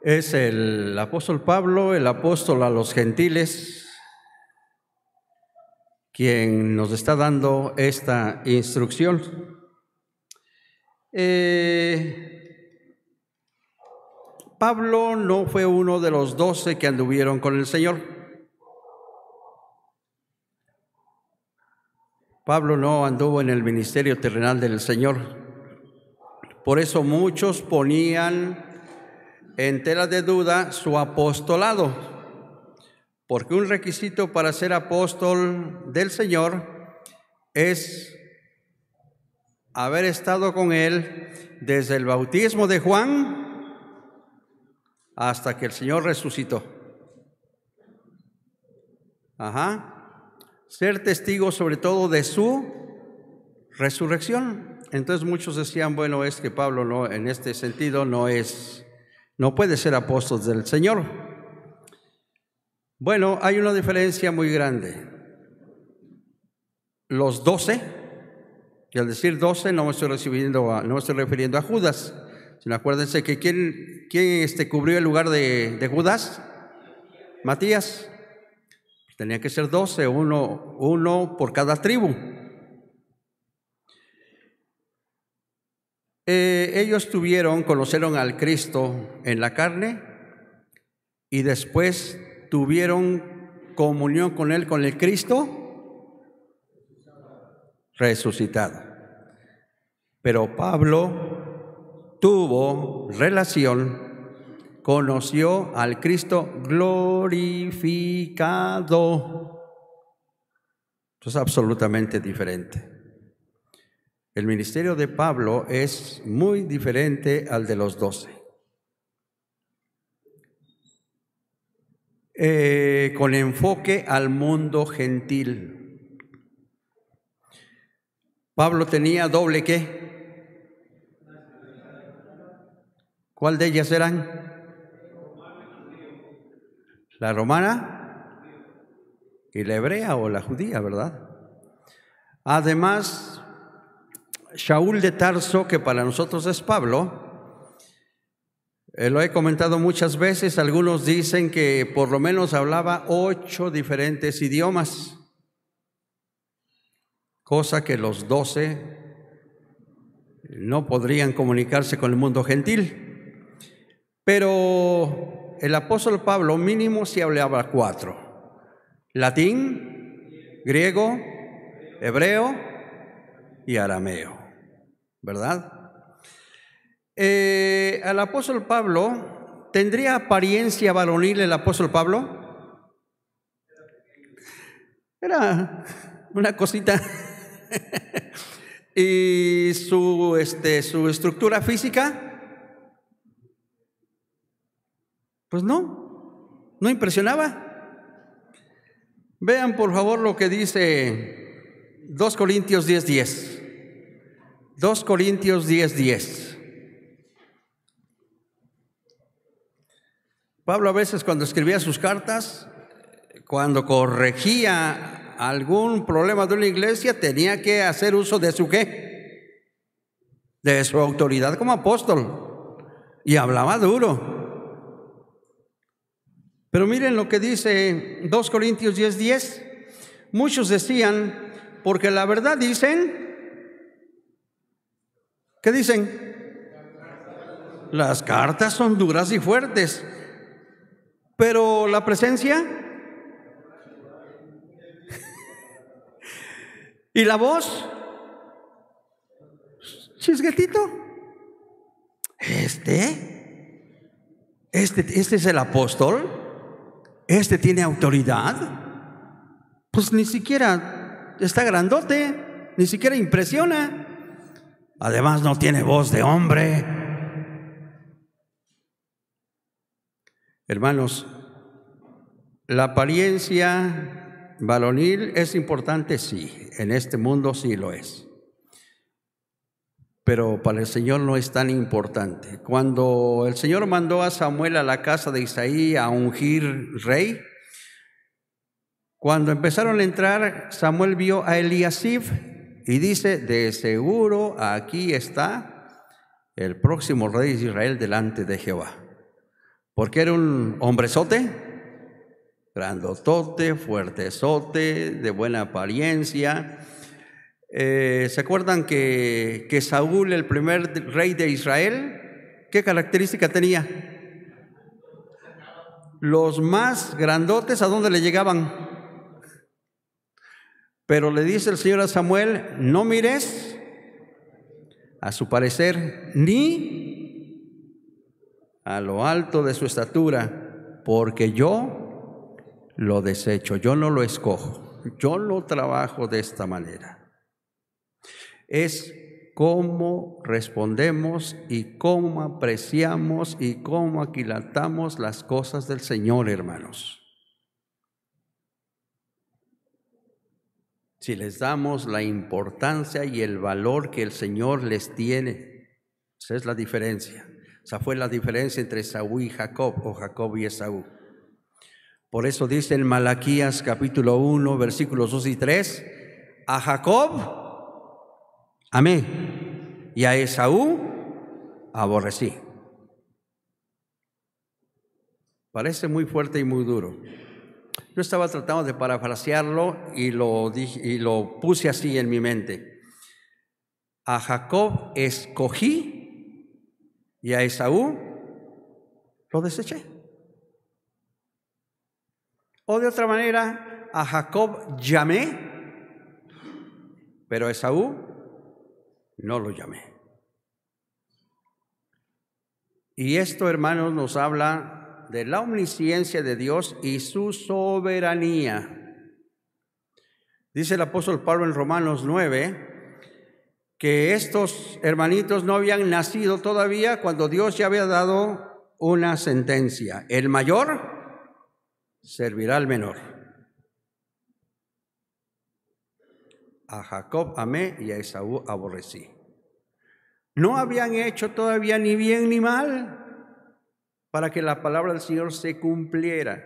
Es el apóstol Pablo, el apóstol a los gentiles, quien nos está dando esta instrucción. Pablo no fue uno de los 12 que anduvieron con el Señor. Pablo no anduvo en el ministerio terrenal del Señor. Por eso muchos ponían en tela de duda su apostolado, porque un requisito para ser apóstol del Señor es haber estado con Él desde el bautismo de Juan hasta que el Señor resucitó. Ser testigo sobre todo de su resurrección. Entonces muchos decían, bueno, es que Pablo no, en este sentido no puede ser apóstol del Señor. Bueno, hay una diferencia muy grande. Los 12, y al decir 12 no me estoy refiriendo a Judas, sino acuérdense que ¿quién cubrió el lugar de Judas? Matías. Tenía que ser 12, uno por cada tribu. Ellos conocieron al Cristo en la carne y después tuvieron comunión con Él, con el Cristo resucitado. Pero Pablo tuvo relación, conoció al Cristo glorificado. Eso es absolutamente diferente. El ministerio de Pablo es muy diferente al de los 12. Con enfoque al mundo gentil. Pablo tenía doble ¿qué? ¿Cuál de ellas eran? La romana y la hebrea o la judía, ¿verdad? Además, Saúl de Tarso, que para nosotros es Pablo, lo he comentado muchas veces, algunos dicen que por lo menos hablaba 8 diferentes idiomas, cosa que los 12 no podrían comunicarse con el mundo gentil. Pero el apóstol Pablo mínimo sí hablaba 4: latín, griego, hebreo y arameo, ¿verdad? Al apóstol Pablo, ¿tendría apariencia varonil el apóstol Pablo? Era una cosita. ¿Y su estructura física? Pues no impresionaba. Vean por favor lo que dice 2 Corintios 10:10. 2 Corintios 10:10. Pablo a veces cuando escribía sus cartas, cuando corregía algún problema de una iglesia, tenía que hacer uso de su ¿qué? De su autoridad como apóstol. Y hablaba duro. Pero miren lo que dice 2 Corintios 10:10. Muchos decían, porque la verdad dicen, ¿qué dicen? Las cartas son duras y fuertes, pero la presencia y la voz, chisguetito. Este es el apóstol, tiene autoridad, pues ni siquiera está grandote, ni siquiera impresiona. Además no tiene voz de hombre. Hermanos, la apariencia varonil es importante, sí, en este mundo sí lo es. Pero para el Señor no es tan importante. Cuando el Señor mandó a Samuel a la casa de Isaí a ungir rey, cuando empezaron a entrar, Samuel vio a Eliasib y dice, de seguro aquí está el próximo rey de Israel delante de Jehová. porque era un hombrezote, grandotote, fuertezote, de buena apariencia. ¿Se acuerdan que Saúl, el primer rey de Israel, qué característica tenía? Los más grandotes, ¿a dónde le llegaban? Pero le dice el Señor a Samuel, no mires a su parecer ni a lo alto de su estatura, porque yo lo desecho, yo no lo escojo, yo lo trabajo de esta manera. Es cómo respondemos y cómo apreciamos y cómo aquilatamos las cosas del Señor, hermanos. Si les damos la importancia y el valor que el Señor les tiene, esa es la diferencia. Esa fue la diferencia entre Esaú y Jacob, o Jacob y Esaú. Por eso dice en Malaquías capítulo 1, versículos 2 y 3, a Jacob amé y a Esaú aborrecí. Parece muy fuerte y muy duro. Yo estaba tratando de parafrasearlo y lo puse así en mi mente. A Jacob escogí y a Esaú lo deseché. O de otra manera, a Jacob llamé, pero a Esaú no lo llamé. Y esto, hermanos, nos habla de la omnisciencia de Dios y su soberanía. Dice el apóstol Pablo en Romanos 9 que estos hermanitos no habían nacido todavía cuando Dios ya había dado una sentencia. El mayor servirá al menor. A Jacob amé y a Esaú aborrecí. No habían hecho todavía ni bien ni mal para que la palabra del Señor se cumpliera.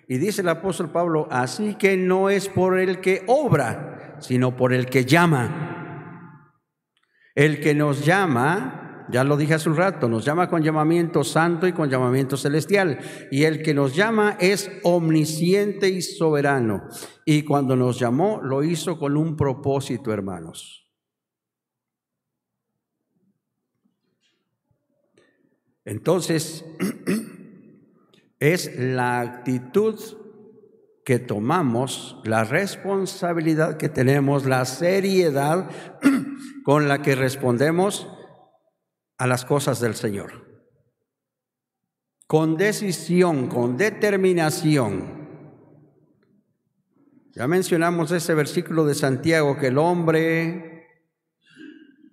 Y dice el apóstol Pablo, así que no es por el que obra, sino por el que llama. El que nos llama, ya lo dije hace un rato, nos llama con llamamiento santo y con llamamiento celestial. Y el que nos llama es omnisciente y soberano. Y cuando nos llamó, lo hizo con un propósito, hermanos. Entonces, es la actitud que tomamos, la responsabilidad que tenemos, la seriedad con la que respondemos a las cosas del Señor. Con decisión, con determinación. Ya mencionamos ese versículo de Santiago, que el hombre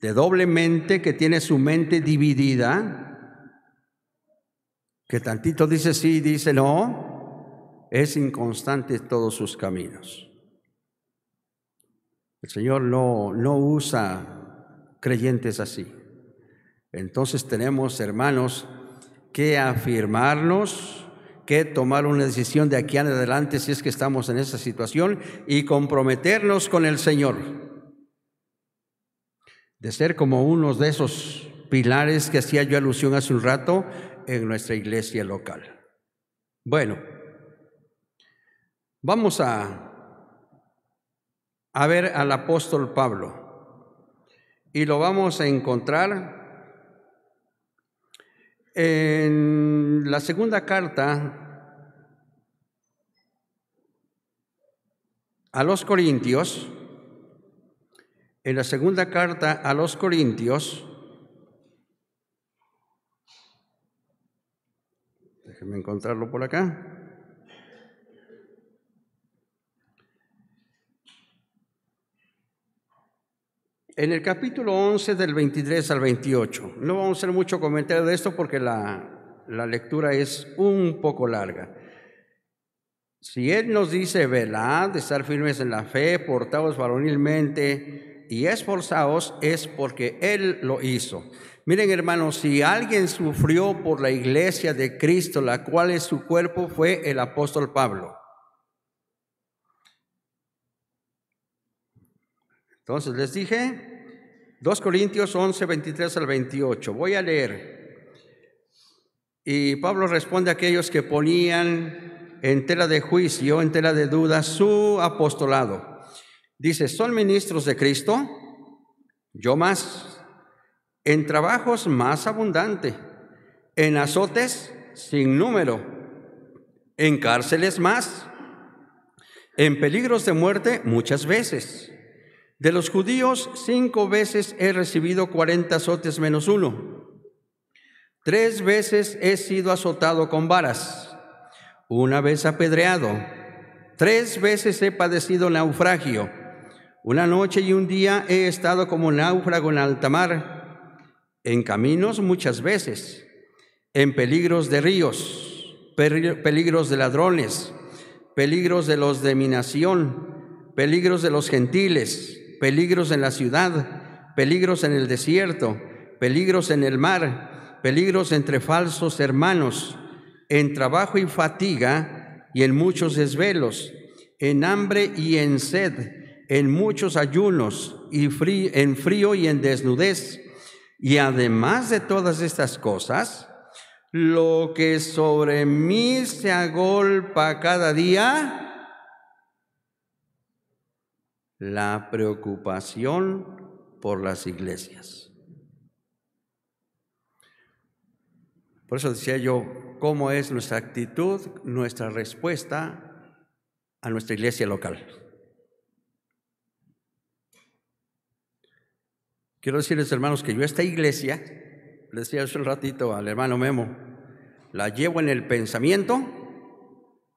de doble mente, que tiene su mente dividida, que tantito dice sí, dice no, es inconstante en todos sus caminos. El Señor no usa creyentes así. Entonces tenemos, hermanos, que afirmarnos, que tomar una decisión de aquí en adelante si es que estamos en esa situación y comprometernos con el Señor. De ser como uno de esos pilares que hacía yo alusión hace un rato en nuestra iglesia local. Bueno, vamos a ver al apóstol Pablo y lo vamos a encontrar en la segunda carta a los Corintios. En la segunda carta a los Corintios, déjenme encontrarlo por acá. En el capítulo 11 del 23 al 28. No vamos a hacer mucho comentario de esto porque la lectura es un poco larga. Si Él nos dice, velad, de estar firmes en la fe, portaos varonilmente y esforzaos, es porque Él lo hizo. Miren, hermanos, si alguien sufrió por la iglesia de Cristo, la cual es su cuerpo, fue el apóstol Pablo. Entonces les dije, 2 Corintios 11, 23 al 28. Voy a leer. Y Pablo responde a aquellos que ponían en tela de juicio, en tela de duda, su apostolado. Dice, ¿son ministros de Cristo? Yo más, en trabajos más abundante, en azotes sin número, en cárceles más, en peligros de muerte muchas veces. De los judíos 5 veces he recibido 40 azotes menos 1. 3 veces he sido azotado con varas, 1 vez apedreado, 3 veces he padecido naufragio, 1 noche y 1 día he estado como náufrago en alta mar, en caminos muchas veces, en peligros de ríos, peligros de ladrones, peligros de los de mi nación, peligros de los gentiles, peligros en la ciudad, peligros en el desierto, peligros en el mar, peligros entre falsos hermanos, en trabajo y fatiga y en muchos desvelos, en hambre y en sed, en muchos ayunos y en frío y en desnudez. Y además de todas estas cosas, lo que sobre mí se agolpa cada día, la preocupación por las iglesias. Por eso decía yo, ¿cómo es nuestra actitud, nuestra respuesta a nuestra iglesia local? Quiero decirles, hermanos, que yo esta iglesia, le decía hace un ratito al hermano Memo, la llevo en el pensamiento,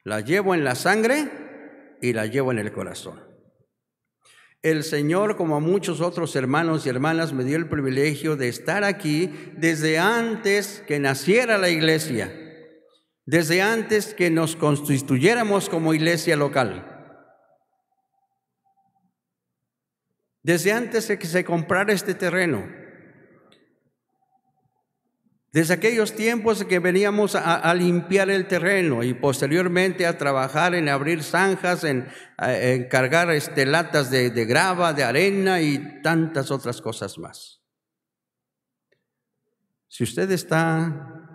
la llevo en la sangre y la llevo en el corazón. El Señor, como a muchos otros hermanos y hermanas, me dio el privilegio de estar aquí desde antes que naciera la iglesia, desde antes que nos constituyéramos como iglesia local, desde antes de que se comprara este terreno, desde aquellos tiempos que veníamos a limpiar el terreno y posteriormente a trabajar en abrir zanjas, en cargar latas de grava, de arena y tantas otras cosas más. Si usted está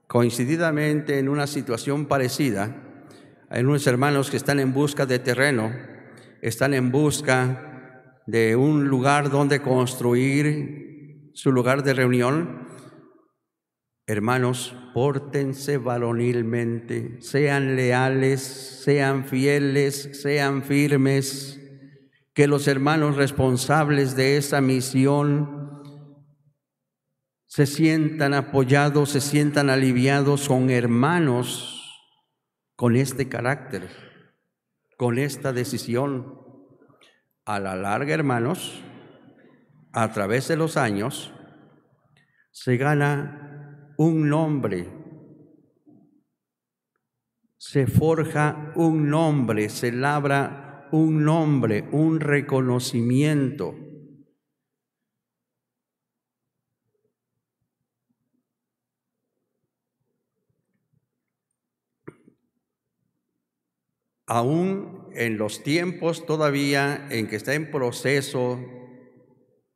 coincididamente en una situación parecida, hay unos hermanos que están en busca de terreno, están en busca de un lugar donde construir su lugar de reunión. Hermanos, pórtense varonilmente, sean leales, sean fieles, sean firmes, que los hermanos responsables de esa misión se sientan apoyados, se sientan aliviados con hermanos con este carácter, con esta decisión. A la larga, hermanos, a través de los años, se gana un nombre, se forja un nombre, se labra un nombre, un reconocimiento. Aún en los tiempos todavía en que está en proceso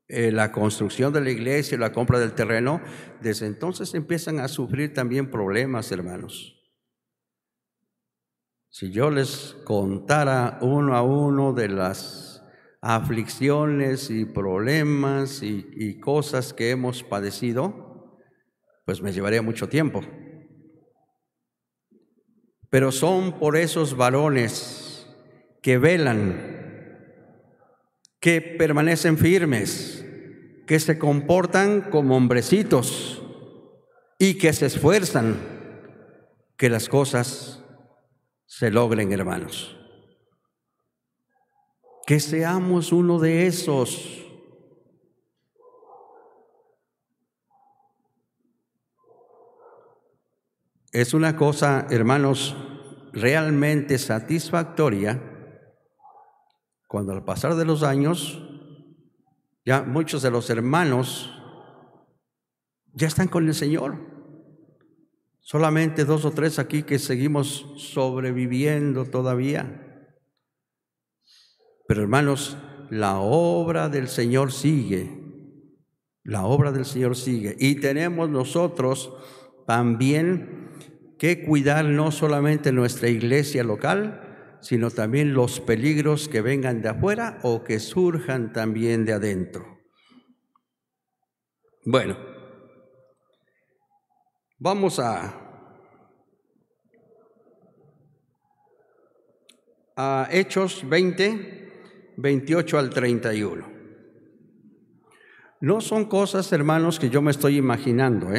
la construcción de la iglesia y la compra del terreno, desde entonces empiezan a sufrir también problemas, hermanos. Si yo les contara uno a uno de las aflicciones y problemas y cosas que hemos padecido, pues me llevaría mucho tiempo. Pero son por esos varones que velan, que permanecen firmes, que se comportan como hombrecitos y que se esfuerzan que las cosas se logren, hermanos. Que seamos uno de esos. Es una cosa, hermanos, realmente satisfactoria cuando al pasar de los años, ya muchos de los hermanos ya están con el Señor. Solamente 2 o 3 aquí que seguimos sobreviviendo todavía. Pero hermanos, la obra del Señor sigue. La obra del Señor sigue. Y tenemos nosotros también que cuidar no solamente nuestra iglesia local, sino también los peligros que vengan de afuera o que surjan también de adentro. Bueno, vamos a Hechos 20, 28 al 31. No son cosas, hermanos, que yo me estoy imaginando,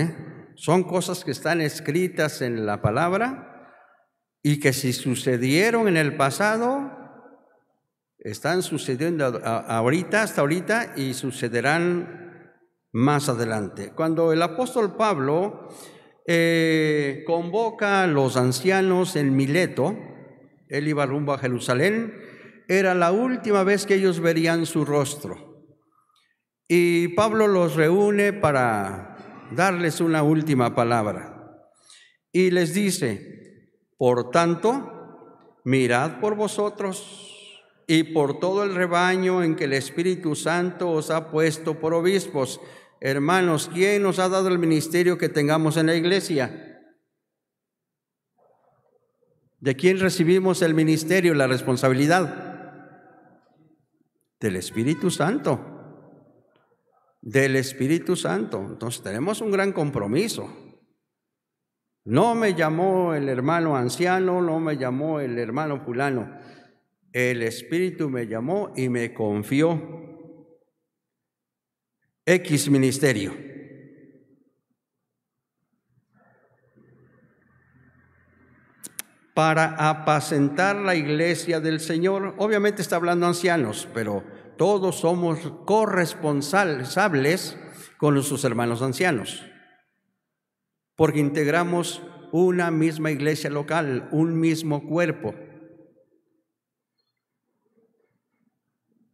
Son cosas que están escritas en la palabra y que si sucedieron en el pasado, están sucediendo ahorita, hasta ahorita, y sucederán más adelante. Cuando el apóstol Pablo convoca a los ancianos en Mileto, él iba rumbo a Jerusalén, era la última vez que ellos verían su rostro. Y Pablo los reúne para darles una última palabra. Y les dice: por tanto, mirad por vosotros y por todo el rebaño en que el Espíritu Santo os ha puesto por obispos. Hermanos, ¿quién nos ha dado el ministerio que tengamos en la iglesia? ¿De quién recibimos el ministerio, la responsabilidad? Del Espíritu Santo. Del Espíritu Santo. Entonces tenemos un gran compromiso. No me llamó el hermano anciano, no me llamó el hermano fulano. El Espíritu me llamó y me confió X ministerio. Para apacentar la iglesia del Señor. Obviamente está hablando ancianos, pero todos somos corresponsables con nuestros hermanos ancianos, porque integramos una misma iglesia local, un mismo cuerpo,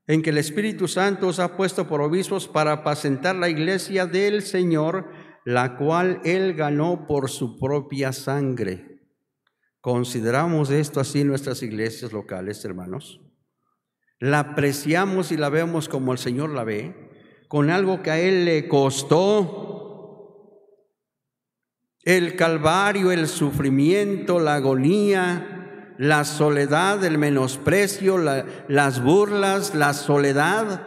en que el Espíritu Santo os ha puesto por obispos para apacentar la iglesia del Señor, la cual Él ganó por su propia sangre. ¿Consideramos esto así en nuestras iglesias locales, hermanos? ¿La apreciamos y la vemos como el Señor la ve? Con algo que a Él le costó. El calvario, el sufrimiento, la agonía, la soledad, el menosprecio, las burlas, la soledad.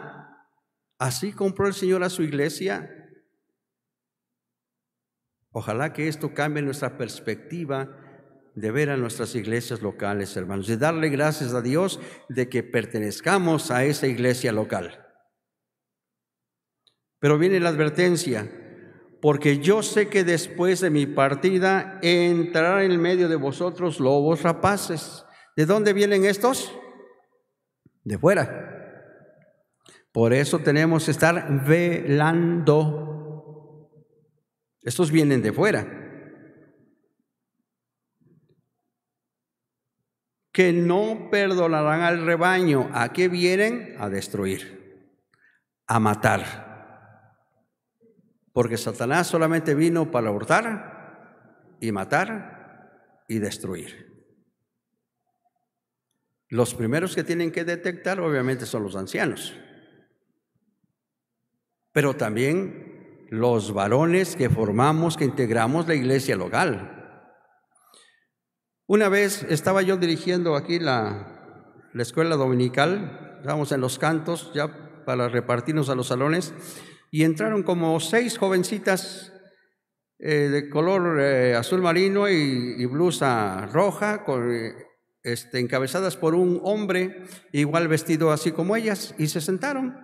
¿Así compró el Señor a su iglesia? Ojalá que esto cambie nuestra perspectiva de ver a nuestras iglesias locales, hermanos, de darle gracias a Dios de que pertenezcamos a esa iglesia local. Pero viene la advertencia: porque yo sé que después de mi partida entrarán en medio de vosotros lobos rapaces. ¿De dónde vienen estos? De fuera. Por eso tenemos que estar velando. Estos vienen de fuera. Que no perdonarán al rebaño. ¿A qué vienen? A destruir, a matar. Porque Satanás solamente vino para hurtar y matar y destruir. Los primeros que tienen que detectar obviamente son los ancianos, pero también los varones que formamos, que integramos la iglesia local. Una vez estaba yo dirigiendo aquí la escuela dominical, estábamos en los cantos ya para repartirnos a los salones, y entraron como 6 jovencitas de color azul marino y blusa roja, encabezadas por un hombre igual vestido así como ellas, y se sentaron.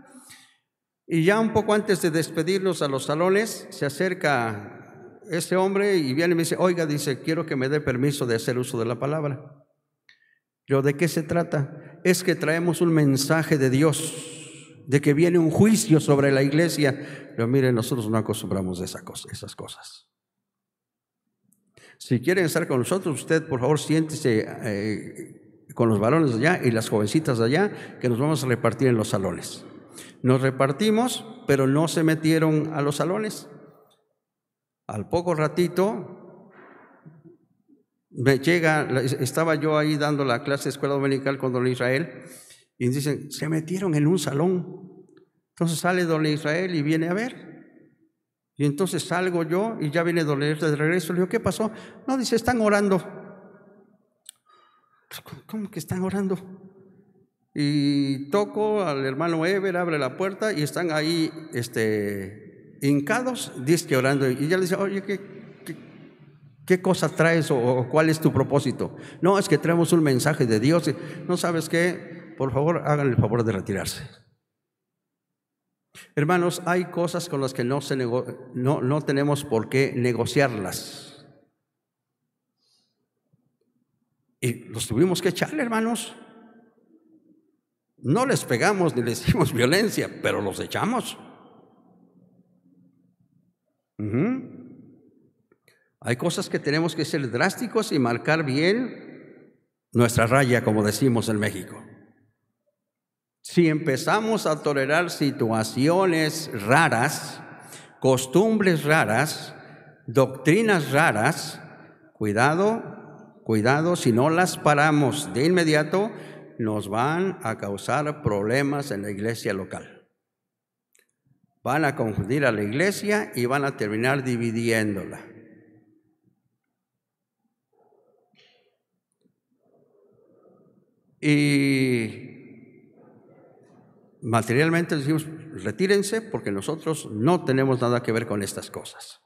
Y ya un poco antes de despedirnos a los salones, se acerca este hombre y viene y me dice: oiga, dice, quiero que me dé permiso de hacer uso de la palabra. Yo: ¿de qué se trata? Es que traemos un mensaje de Dios, de que viene un juicio sobre la iglesia. Pero mire, nosotros no acostumbramos a esas cosas. Si quieren estar con nosotros, usted por favor siéntese con los varones de allá y las jovencitas de allá, que nos vamos a repartir en los salones. Nos repartimos, pero no se metieron a los salones. Al poco ratito me llega, estaba yo ahí dando la clase de escuela dominical con don Israel, y dicen: se metieron en un salón. Entonces sale don Israel y viene a ver. Y entonces salgo yo y ya viene Dolores de regreso. Le digo, ¿qué pasó? No, dice, están orando. ¿Cómo que están orando? Y toco al hermano Ever, abre la puerta y están ahí hincados, dice que orando. Y ya le dice, oye, ¿qué cosa traes o cuál es tu propósito? No, es que traemos un mensaje de Dios. ¿No sabes qué? Por favor, hagan el favor de retirarse. Hermanos, hay cosas con las que no tenemos por qué negociarlas. Y los tuvimos que echarle, hermanos. No les pegamos ni les hicimos violencia, pero los echamos. Hay cosas que tenemos que ser drásticos y marcar bien nuestra raya, como decimos en México. Si empezamos a tolerar situaciones raras, costumbres raras, doctrinas raras, cuidado, si no las paramos de inmediato, nos van a causar problemas en la iglesia local. Van a confundir a la iglesia y van a terminar dividiéndola. Y materialmente decimos, retírense porque nosotros no tenemos nada que ver con estas cosas.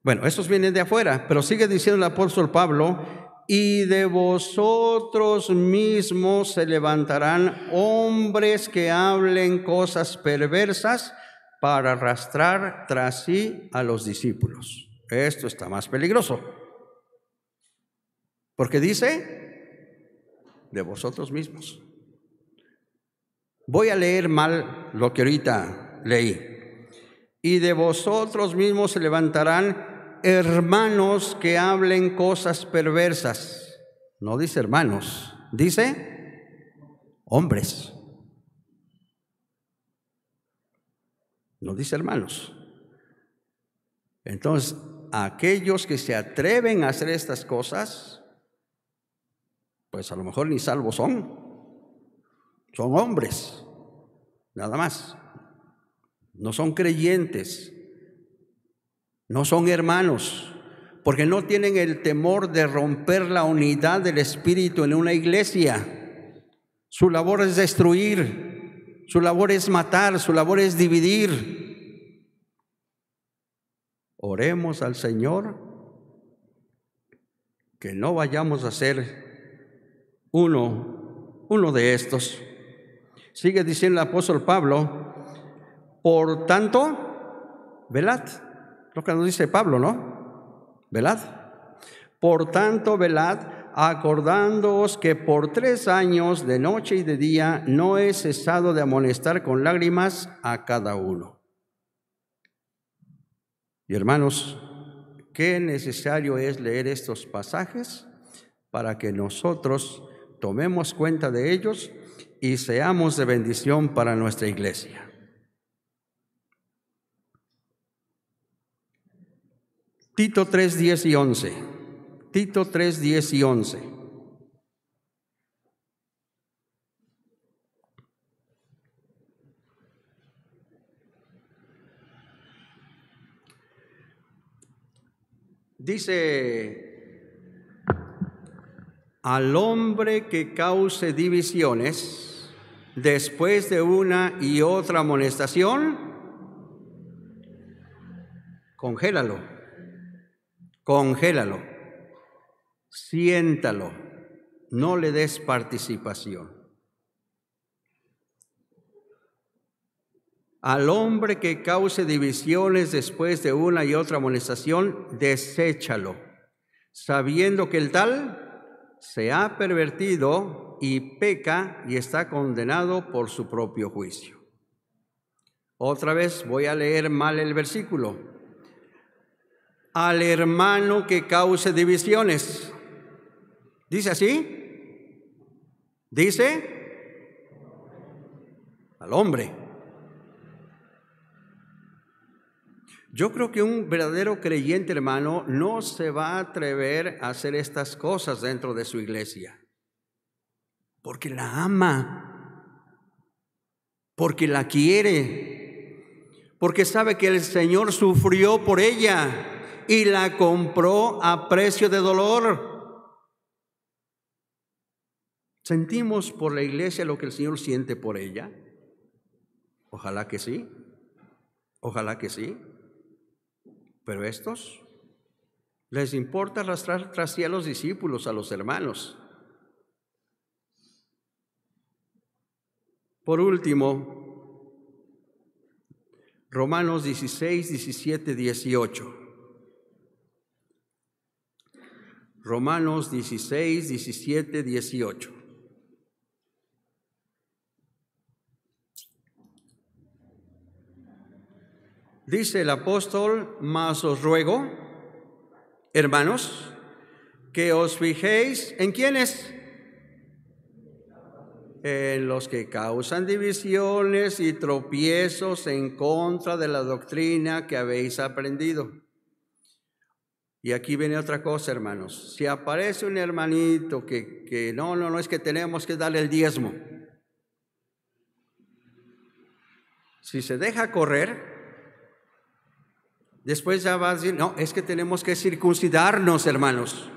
Bueno, estos vienen de afuera, pero sigue diciendo el apóstol Pablo, y de vosotros mismos se levantarán hombres que hablen cosas perversas para arrastrar tras sí a los discípulos. Esto está más peligroso, porque dice, de vosotros mismos. Voy a leer mal lo que ahorita leí. Y de vosotros mismos se levantarán hermanos que hablen cosas perversas. No dice hermanos, dice hombres. No dice hermanos. Entonces, aquellos que se atreven a hacer estas cosas, pues a lo mejor ni salvos son hombres, nada más. No son creyentes, no son hermanos, porque no tienen el temor de romper la unidad del Espíritu en una iglesia. Su labor es destruir, su labor es matar, su labor es dividir. Oremos al Señor que no vayamos a ser uno de estos. Sigue diciendo el apóstol Pablo, por tanto, velad. Lo que nos dice Pablo, ¿no? Velad. Por tanto, velad, acordándoos que por 3 años, de noche y de día, no he cesado de amonestar con lágrimas a cada uno. Y hermanos, qué necesario es leer estos pasajes para que nosotros tomemos cuenta de ellos y seamos de bendición para nuestra iglesia. Tito 3, 10 y 11. Tito 3, 10 y 11. Dice, al hombre que cause divisiones después de una y otra amonestación, congélalo, siéntalo, no le des participación. Al hombre que cause divisiones después de una y otra amonestación, deséchalo, sabiendo que el tal se ha pervertido y peca y está condenado por su propio juicio. Otra vez voy a leer mal el versículo. Al hermano que cause divisiones. ¿Dice así? Dice al hombre. Yo creo que un verdadero creyente, hermano, no se va a atrever a hacer estas cosas dentro de su iglesia, porque la ama. porque la quiere, porque sabe que el Señor sufrió por ella y la compró a precio de dolor. ¿Sentimos por la iglesia lo que el Señor siente por ella? Ojalá que sí, ojalá que sí. Pero estos les importa arrastrar tras sí a los discípulos, a los hermanos. Por último, Romanos 16, 17, 18. Romanos 16, 17, 18. Dice el apóstol: mas os ruego, hermanos, que os fijéis ¿en quiénes? En los que causan divisiones y tropiezos en contra de la doctrina que habéis aprendido. Y aquí viene otra cosa, hermanos. Si aparece un hermanito que no, es que tenemos que darle el diezmo. Si se deja correr, después ya va a decir, no, es que tenemos que circuncidarnos, hermanos.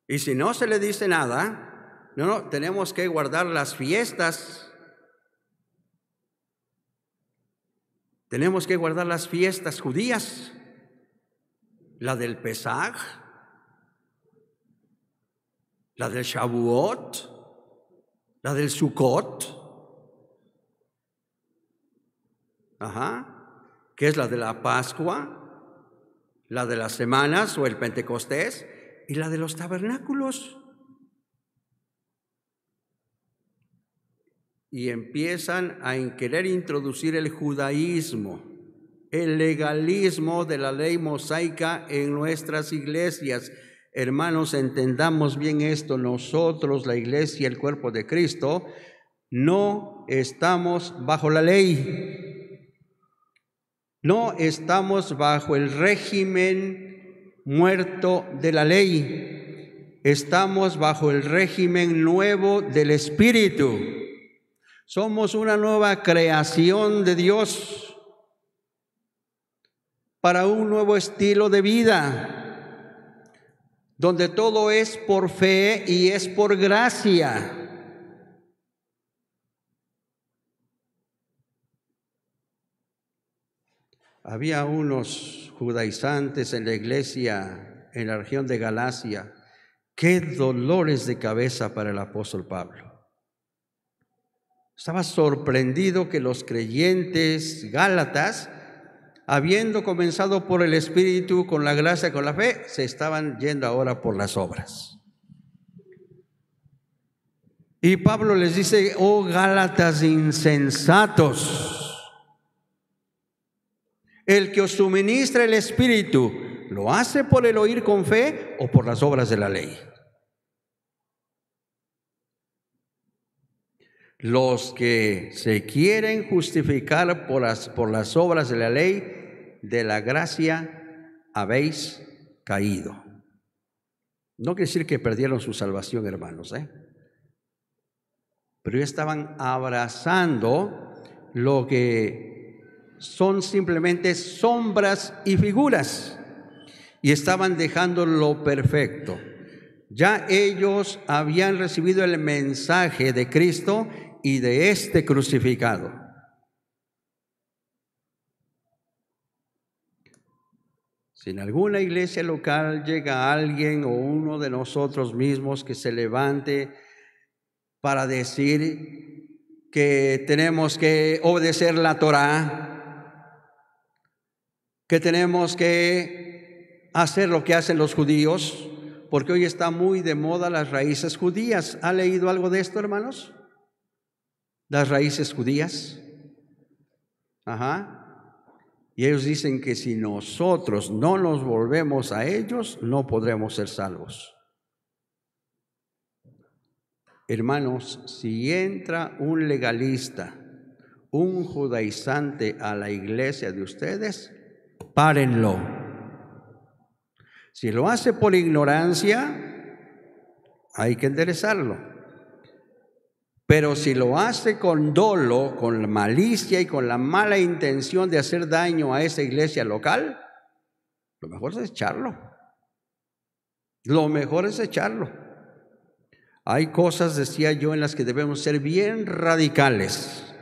Y si no se le dice nada, no, tenemos que guardar las fiestas. Tenemos que guardar las fiestas judías. La del Pesaj, la del Shavuot, la del Sukkot. Que es la de la Pascua, la de las semanas o el Pentecostés y la de los tabernáculos. Y empiezan a querer introducir el judaísmo, el legalismo de la ley mosaica en nuestras iglesias. Hermanos, entendamos bien esto. Nosotros, la iglesia, el cuerpo de Cristo, no estamos bajo la ley. No estamos bajo el régimen muerto de la ley. Estamos bajo el régimen nuevo del Espíritu. Somos una nueva creación de Dios para un nuevo estilo de vida, donde todo es por fe y es por gracia. Había unos judaizantes en la iglesia en la región de Galacia. ¡Qué dolores de cabeza para el apóstol Pablo! Estaba sorprendido que los creyentes gálatas, habiendo comenzado por el Espíritu, con la gracia, con la fe, se estaban yendo ahora por las obras. Y Pablo les dice: oh Gálatas insensatos, el que os suministra el Espíritu, ¿lo hace por el oír con fe o por las obras de la ley? Los que se quieren justificar por las obras de la ley, de la gracia habéis caído. No quiere decir que perdieron su salvación, hermanos, pero ya estaban abrazando lo que son simplemente sombras y figuras, y estaban dejando lo perfecto. Ya ellos habían recibido el mensaje de Cristo y de este crucificado. Si en alguna iglesia local llega alguien o uno de nosotros mismos que se levante para decir que tenemos que obedecer la Torá, que tenemos que hacer lo que hacen los judíos, porque hoy está muy de moda las raíces judías. ¿Ha leído algo de esto, hermanos? Las raíces judías. Y ellos dicen que si nosotros no nos volvemos a ellos, no podremos ser salvos. Hermanos, si entra un legalista, un judaizante a la iglesia de ustedes, párenlo. Si lo hace por ignorancia, hay que enderezarlo. Pero si lo hace con dolo, con la malicia y con la mala intención de hacer daño a esa iglesia local, lo mejor es echarlo. Lo mejor es echarlo. Hay cosas, decía yo, en las que debemos ser bien radicales.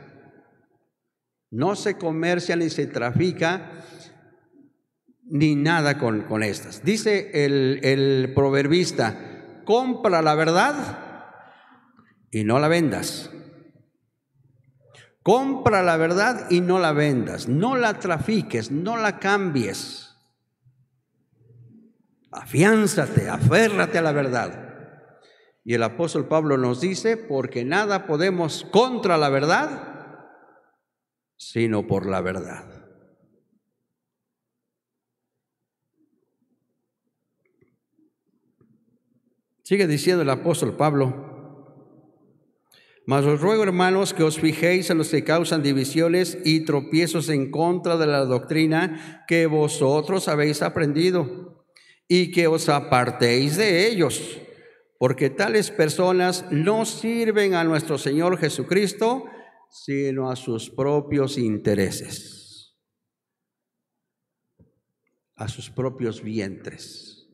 No se comercia ni se trafica ni nada con estas. Dice el proverbista: compra la verdad y no la vendas. Compra la verdad y no la vendas. No la trafiques, no la cambies. Afiánzate, aférrate a la verdad. Y el apóstol Pablo nos dice: porque nada podemos contra la verdad, sino por la verdad. Sigue diciendo el apóstol Pablo: mas os ruego, hermanos, que os fijéis en los que causan divisiones y tropiezos en contra de la doctrina que vosotros habéis aprendido, y que os apartéis de ellos, porque tales personas no sirven a nuestro Señor Jesucristo, sino a sus propios intereses, a sus propios vientres.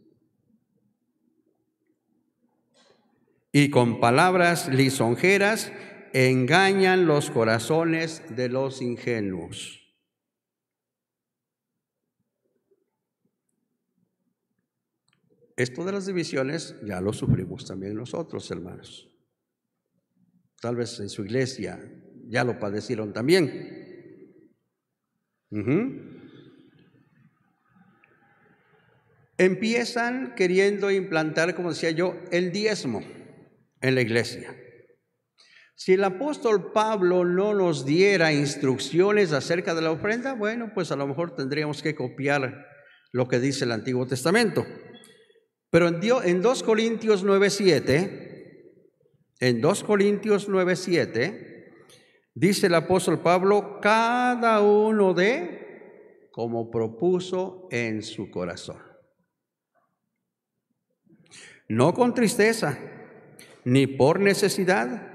Y con palabras lisonjeras engañan los corazones de los ingenuos. Esto de las divisiones ya lo sufrimos también nosotros, hermanos. Tal vez en su iglesia ya lo padecieron también. Empiezan queriendo implantar, como decía yo, el diezmo en la iglesia. Si el apóstol Pablo no nos diera instrucciones acerca de la ofrenda, bueno, pues a lo mejor tendríamos que copiar lo que dice el Antiguo Testamento. Pero en 2 Corintios 9:7, dice el apóstol Pablo: cada uno dé como propuso en su corazón, no con tristeza, ni por necesidad,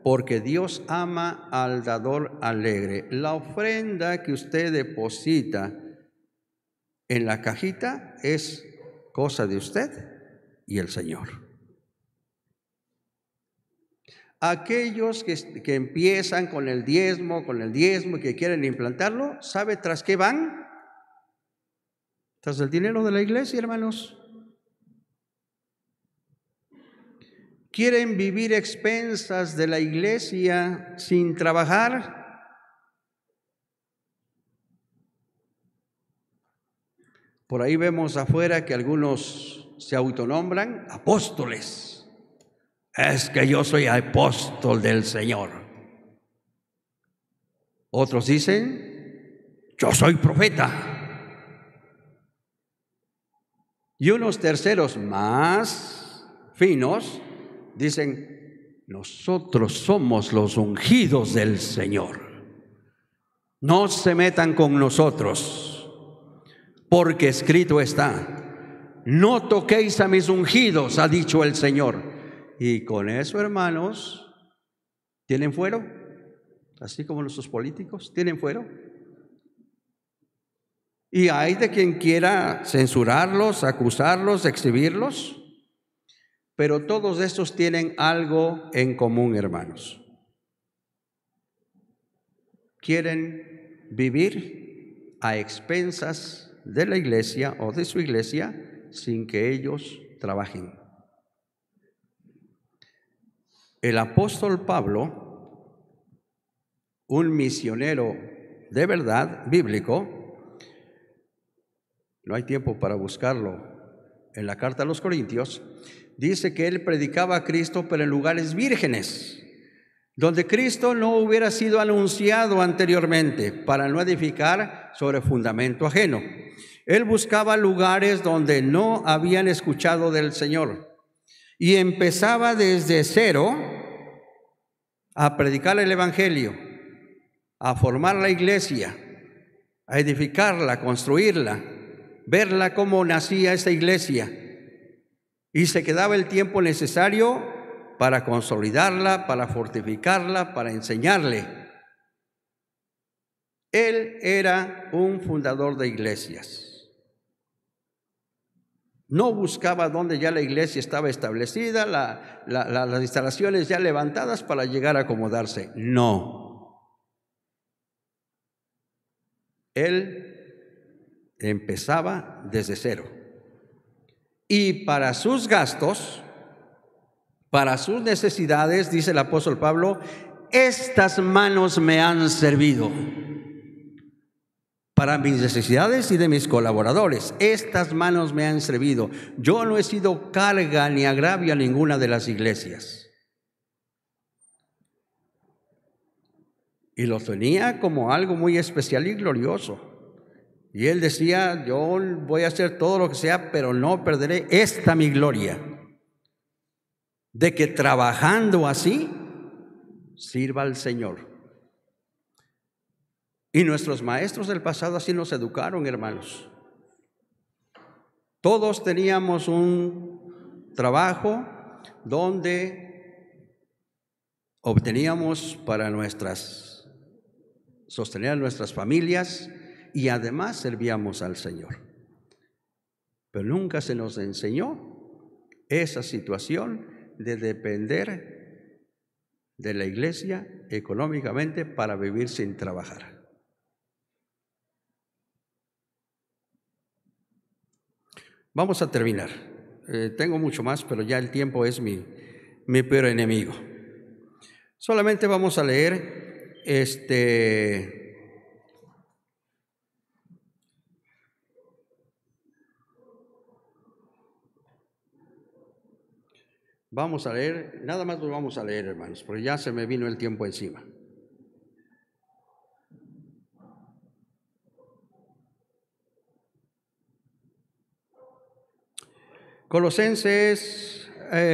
porque Dios ama al dador alegre. La ofrenda que usted deposita en la cajita es cosa de usted y el Señor. Aquellos que empiezan con el diezmo y que quieren implantarlo, ¿sabe tras qué van? Tras el dinero de la iglesia, hermanos. ¿Quieren vivir expensas de la iglesia sin trabajar? Por ahí vemos afuera que algunos se autonombran apóstoles. Es que yo soy apóstol del Señor. Otros dicen: yo soy profeta. Y unos terceros más finos dicen: nosotros somos los ungidos del Señor. No se metan con nosotros, porque escrito está: no toquéis a mis ungidos, ha dicho el Señor. Y con eso, hermanos, ¿tienen fuero? Así como nuestros políticos, ¿tienen fuero? Y hay de quien quiera censurarlos, acusarlos, exhibirlos. Pero todos estos tienen algo en común, hermanos. Quieren vivir a expensas de la iglesia o de su iglesia sin que ellos trabajen. El apóstol Pablo, un misionero de verdad bíblico, no hay tiempo para buscarlo en la carta a los Corintios, dice que él predicaba a Cristo, pero en lugares vírgenes, donde Cristo no hubiera sido anunciado anteriormente, para no edificar sobre fundamento ajeno. Él buscaba lugares donde no habían escuchado del Señor y empezaba desde cero a predicar el evangelio, a formar la iglesia, a edificarla, a construirla, verla cómo nacía esa iglesia. Y se quedaba el tiempo necesario para consolidarla, para fortificarla, para enseñarle. Él era un fundador de iglesias. No buscaba donde ya la iglesia estaba establecida, las instalaciones ya levantadas para llegar a acomodarse. No. Él empezaba desde cero. Y para sus gastos, para sus necesidades, dice el apóstol Pablo, estas manos me han servido. Para mis necesidades y de mis colaboradores, estas manos me han servido. Yo no he sido carga ni agravio a ninguna de las iglesias. Y lo tenía como algo muy especial y glorioso. Y él decía, yo voy a hacer todo lo que sea, pero no perderé esta mi gloria, de que trabajando así, sirva al Señor. Y nuestros maestros del pasado así nos educaron, hermanos. Todos teníamos un trabajo donde obteníamos para sostener nuestras familias y además servíamos al Señor. Pero nunca se nos enseñó esa situación de depender de la iglesia económicamente para vivir sin trabajar. Vamos a terminar. Tengo mucho más, pero ya el tiempo es mi peor enemigo. Solamente vamos a leer vamos a leer, nada más lo vamos a leer, hermanos, porque ya se me vino el tiempo encima.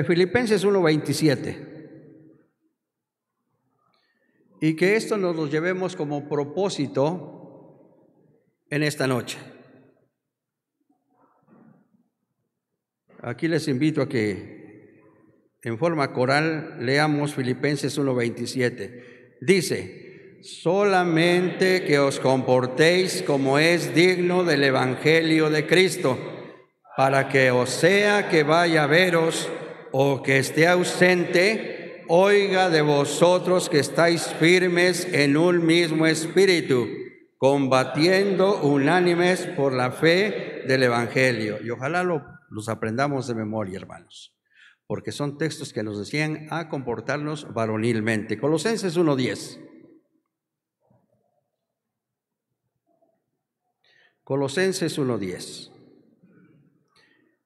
Filipenses 1:27. Y que esto nos lo llevemos como propósito en esta noche. Aquí les invito a que en forma coral leamos Filipenses 1:27. Dice, solamente que os comportéis como es digno del Evangelio de Cristo, para que os sea que vaya a veros o que esté ausente, oiga de vosotros que estáis firmes en un mismo espíritu, combatiendo unánimes por la fe del Evangelio. Y ojalá los aprendamos de memoria, hermanos, porque son textos que nos decían a comportarnos varonilmente. Colosenses 1:10. Colosenses 1:10.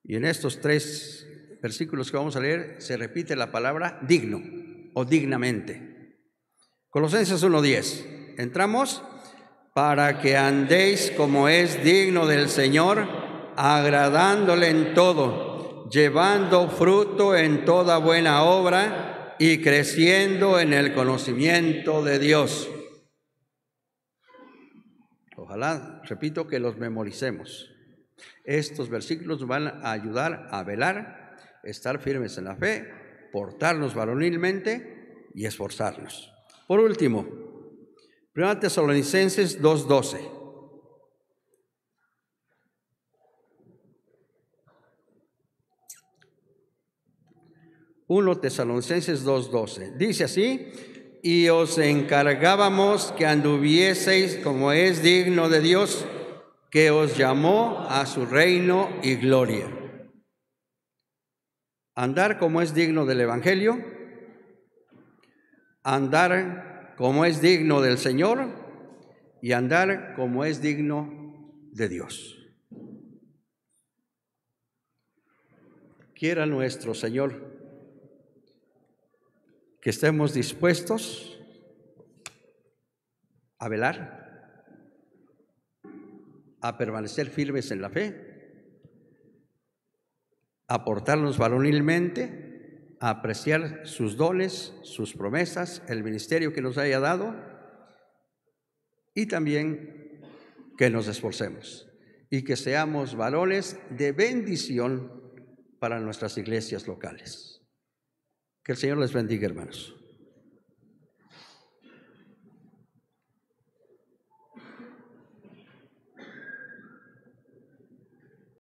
Y en estos 3 versículos que vamos a leer se repite la palabra digno o dignamente. Colosenses 1:10. Entramos. Para que andéis como es digno del Señor, agradándole en todo, llevando fruto en toda buena obra y creciendo en el conocimiento de Dios. Ojalá, repito, que los memoricemos. Estos versículos van a ayudar a velar, estar firmes en la fe, portarnos varonilmente y esforzarnos. Por último, 1 Tesalonicenses 2:12. 1 Tesalonicenses 2:12. Dice así, y os encargábamos que anduvieseis como es digno de Dios, que os llamó a su reino y gloria. Andar como es digno del Evangelio, andar como es digno del Señor y andar como es digno de Dios. Quiera nuestro Señor que estemos dispuestos a velar, a permanecer firmes en la fe, a portarnos varonilmente, a apreciar sus dones, sus promesas, el ministerio que nos haya dado, y también que nos esforcemos y que seamos varones de bendición para nuestras iglesias locales. Que el Señor les bendiga, hermanos.